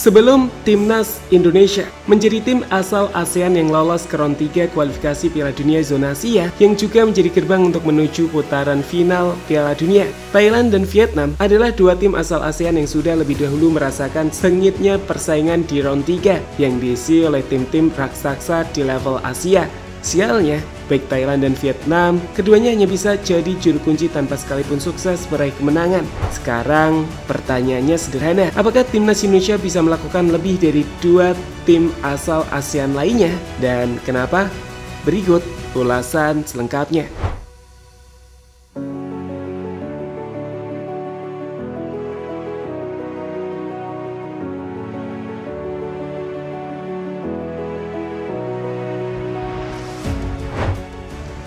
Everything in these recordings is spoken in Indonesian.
Sebelum Timnas Indonesia menjadi tim asal ASEAN yang lolos ke round 3 kualifikasi Piala Dunia zona Asia yang juga menjadi gerbang untuk menuju putaran final Piala Dunia, Thailand dan Vietnam adalah dua tim asal ASEAN yang sudah lebih dahulu merasakan sengitnya persaingan di round 3 yang diisi oleh tim-tim raksasa di level Asia. Sialnya, baik Thailand dan Vietnam, keduanya hanya bisa jadi juru kunci tanpa sekalipun sukses meraih kemenangan. Sekarang, pertanyaannya sederhana. Apakah Timnas Indonesia bisa melakukan lebih dari dua tim asal ASEAN lainnya? Dan kenapa? Berikut ulasan selengkapnya.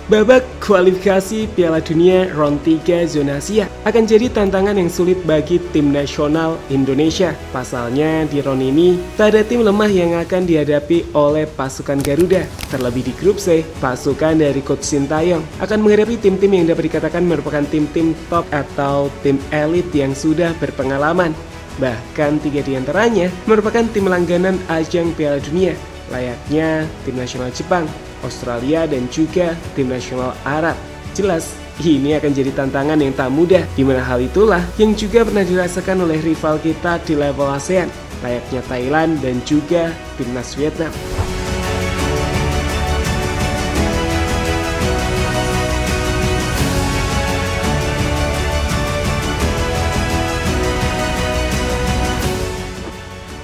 Babak kualifikasi Piala Dunia round 3 zona Asia akan jadi tantangan yang sulit bagi tim nasional Indonesia. Pasalnya di round ini tak ada tim lemah yang akan dihadapi oleh pasukan Garuda. Terlebih di grup C, pasukan dari Coach Sintayong akan menghadapi tim-tim yang dapat dikatakan merupakan tim-tim top atau tim elit yang sudah berpengalaman. Bahkan 3 diantaranya merupakan tim langganan ajang Piala Dunia, layaknya tim nasional Jepang, Australia, dan juga tim nasional Arab. Jelas, ini akan jadi tantangan yang tak mudah, di mana hal itulah yang juga pernah dirasakan oleh rival kita di level ASEAN, layaknya Thailand dan juga timnas Vietnam.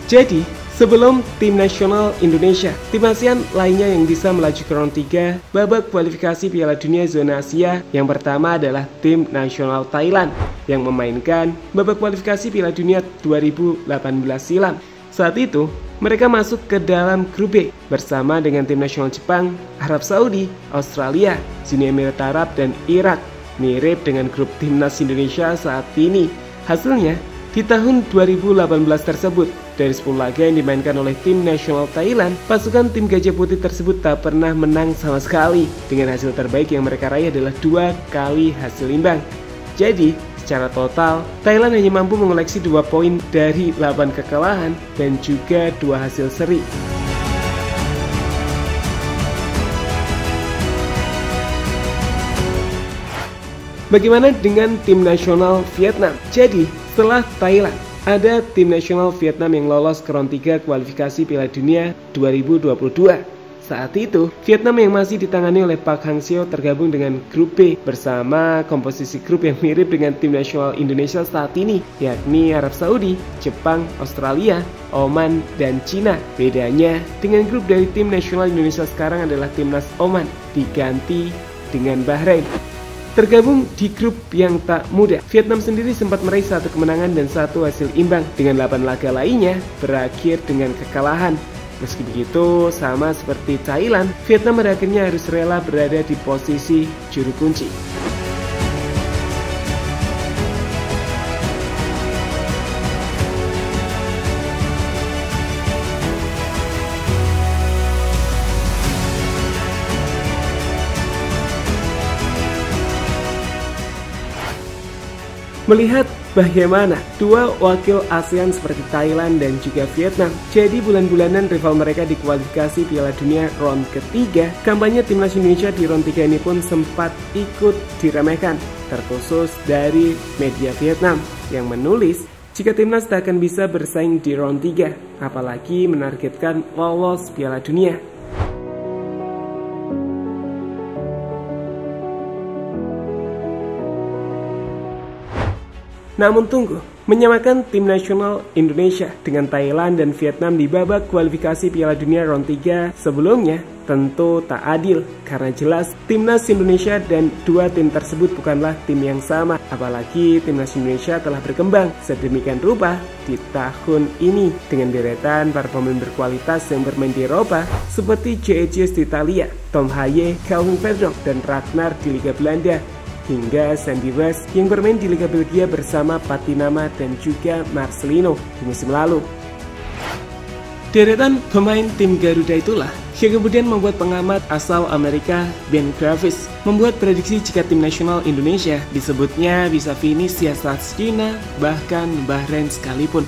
Jadi, sebelum tim nasional Indonesia, tim ASEAN lainnya yang bisa melaju ke round 3 babak kualifikasi Piala Dunia zona Asia yang pertama adalah tim nasional Thailand yang memainkan babak kualifikasi Piala Dunia 2018 silam. Saat itu, mereka masuk ke dalam grup B bersama dengan tim nasional Jepang, Arab Saudi, Australia, Uni Emirat Arab, dan Irak. Mirip dengan grup timnas Indonesia saat ini. Hasilnya, di tahun 2018 tersebut, dari 10 laga yang dimainkan oleh tim nasional Thailand, pasukan tim Gajah Putih tersebut tak pernah menang sama sekali. Dengan hasil terbaik yang mereka raih adalah 2 kali hasil imbang. Jadi, secara total, Thailand hanya mampu mengoleksi 2 poin dari 8 kekalahan dan juga 2 hasil seri. Bagaimana dengan tim nasional Vietnam? Jadi, setelah Thailand, ada tim nasional Vietnam yang lolos ke round 3 kualifikasi Piala Dunia 2022. Saat itu, Vietnam yang masih ditangani oleh Park Hang-seo tergabung dengan grup B bersama komposisi grup yang mirip dengan tim nasional Indonesia saat ini, yakni Arab Saudi, Jepang, Australia, Oman, dan Cina. Bedanya dengan grup dari tim nasional Indonesia sekarang adalah timnas Oman diganti dengan Bahrain. Tergabung di grup yang tak mudah, Vietnam sendiri sempat meraih 1 kemenangan dan 1 hasil imbang, dengan 8 laga lainnya berakhir dengan kekalahan. Meski begitu, sama seperti Thailand, Vietnam pada akhirnya harus rela berada di posisi juru kunci. Melihat bagaimana dua wakil ASEAN seperti Thailand dan juga Vietnam jadi bulan-bulanan rival mereka di kualifikasi Piala Dunia round ketiga, kampanye timnas Indonesia di round 3 ini pun sempat ikut diremehkan, terkhusus dari media Vietnam yang menulis jika timnas tak akan bisa bersaing di round 3, apalagi menargetkan lolos Piala Dunia. Namun tunggu, menyamakan tim nasional Indonesia dengan Thailand dan Vietnam di babak kualifikasi Piala Dunia round 3 sebelumnya tentu tak adil, karena jelas timnas Indonesia dan dua tim tersebut bukanlah tim yang sama. Apalagi timnas Indonesia telah berkembang sedemikian rupa di tahun ini dengan deretan para pemain berkualitas yang bermain di Eropa seperti JEJS di Italia, Tom Haye, Calvin Verdonk, dan Ragnar di Liga Belanda, hingga Sandy West yang bermain di Liga Belgia bersama Patinama dan juga Marcelino di musim lalu. Deretan pemain tim Garuda itulah yang kemudian membuat pengamat asal Amerika Ben Gravis membuat prediksi jika tim nasional Indonesia disebutnya bisa finish di atas Cina, bahkan Bahrain sekalipun.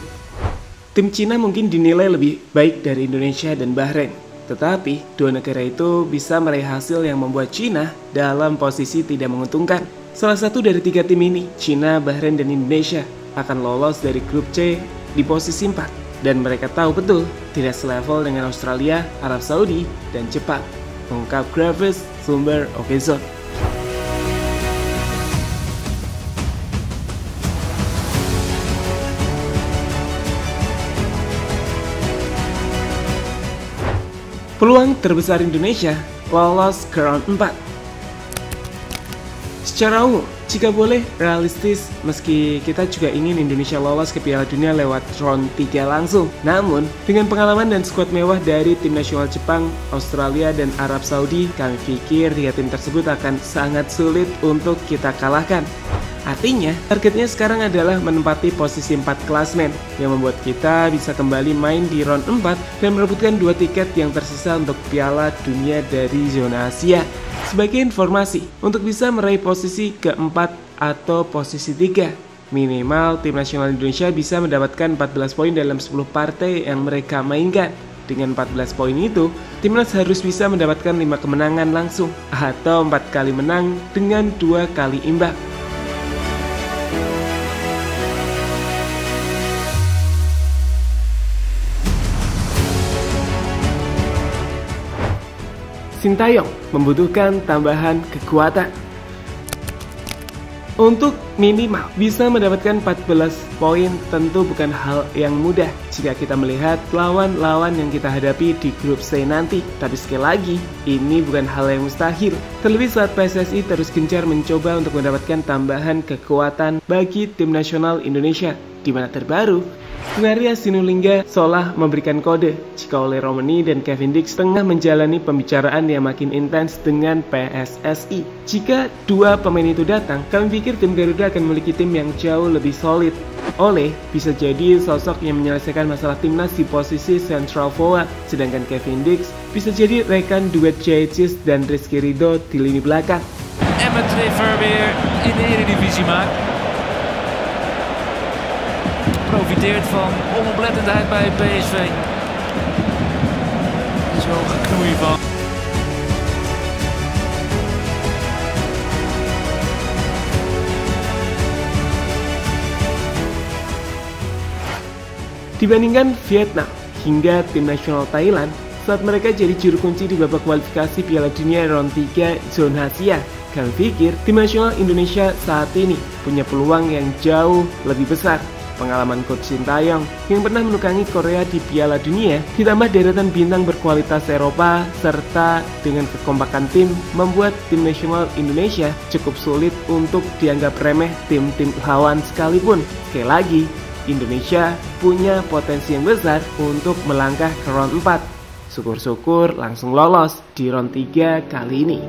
tim Cina mungkin dinilai lebih baik dari Indonesia dan Bahrain. Tetapi, dua negara itu bisa meraih hasil yang membuat Cina dalam posisi tidak menguntungkan. Salah satu dari tiga tim ini, Cina, Bahrain, dan Indonesia, akan lolos dari grup C di posisi 4. Dan mereka tahu betul tidak selevel dengan Australia, Arab Saudi, dan Jepang. Mengungkap Gravis, sumber Okezone. Peluang terbesar Indonesia lolos ke round 4. Secara umum, jika boleh realistis, meski kita juga ingin Indonesia lolos ke Piala Dunia lewat round 3 langsung. Namun, dengan pengalaman dan skuad mewah dari tim nasional Jepang, Australia, dan Arab Saudi, kami pikir tiga tim tersebut akan sangat sulit untuk kita kalahkan. Artinya, targetnya sekarang adalah menempati posisi 4 klasmen, yang membuat kita bisa kembali main di round 4 dan merebutkan 2 tiket yang tersisa untuk Piala Dunia dari zona Asia. Sebagai informasi, untuk bisa meraih posisi keempat atau posisi 3, minimal tim nasional Indonesia bisa mendapatkan 14 poin dalam 10 partai yang mereka mainkan. Dengan 14 poin itu, timnas harus bisa mendapatkan 5 kemenangan langsung atau 4 kali menang dengan 2 kali imbang. Sintayong membutuhkan tambahan kekuatan untuk minimal bisa mendapatkan 14 poin. Tentu bukan hal yang mudah jika kita melihat lawan-lawan yang kita hadapi di grup C nanti. Tapi sekali lagi, ini bukan hal yang mustahil. Terlebih saat PSSI terus gencar mencoba untuk mendapatkan tambahan kekuatan bagi tim nasional Indonesia, di mana terbaru Gunaria Sinulinga seolah memberikan kode jika Ole Romani dan Kevin Dix tengah menjalani pembicaraan yang makin intens dengan PSSI. Jika dua pemain itu datang, kami pikir tim Garuda akan memiliki tim yang jauh lebih solid. Ole bisa jadi sosok yang menyelesaikan masalah timnas di posisi central forward, sedangkan Kevin Dix bisa jadi rekan duet Jaicis dan Rizky Ridho di lini belakang. Emmet Treffer weer in de Eredivisie maakt. Profiteert van onoplettendheid bij PSV. Dat is wel een geknoei van. Dibandingkan Vietnam hingga tim nasional Thailand saat mereka jadi juru kunci di babak kualifikasi Piala Dunia round 3 zona Asia, kami pikir tim nasional Indonesia saat ini punya peluang yang jauh lebih besar. Pengalaman Coach Sintayong yang pernah menukangi Korea di Piala Dunia, ditambah deretan bintang berkualitas Eropa, serta dengan kekompakan tim, membuat tim nasional Indonesia cukup sulit untuk dianggap remeh tim-tim lawan sekalipun. Sekali lagi, Indonesia punya potensi yang besar untuk melangkah ke round 4. Syukur-syukur langsung lolos di round 3 kali ini.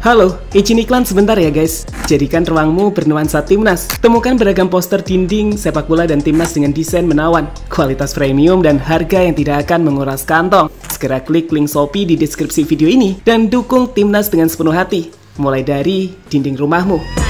Halo, izin iklan sebentar ya guys. Jadikan ruangmu bernuansa timnas. Temukan beragam poster dinding, sepak bola dan timnas dengan desain menawan, kualitas premium dan harga yang tidak akan menguras kantong. Segera klik link Shopee di deskripsi video ini dan dukung timnas dengan sepenuh hati. Mulai dari dinding rumahmu.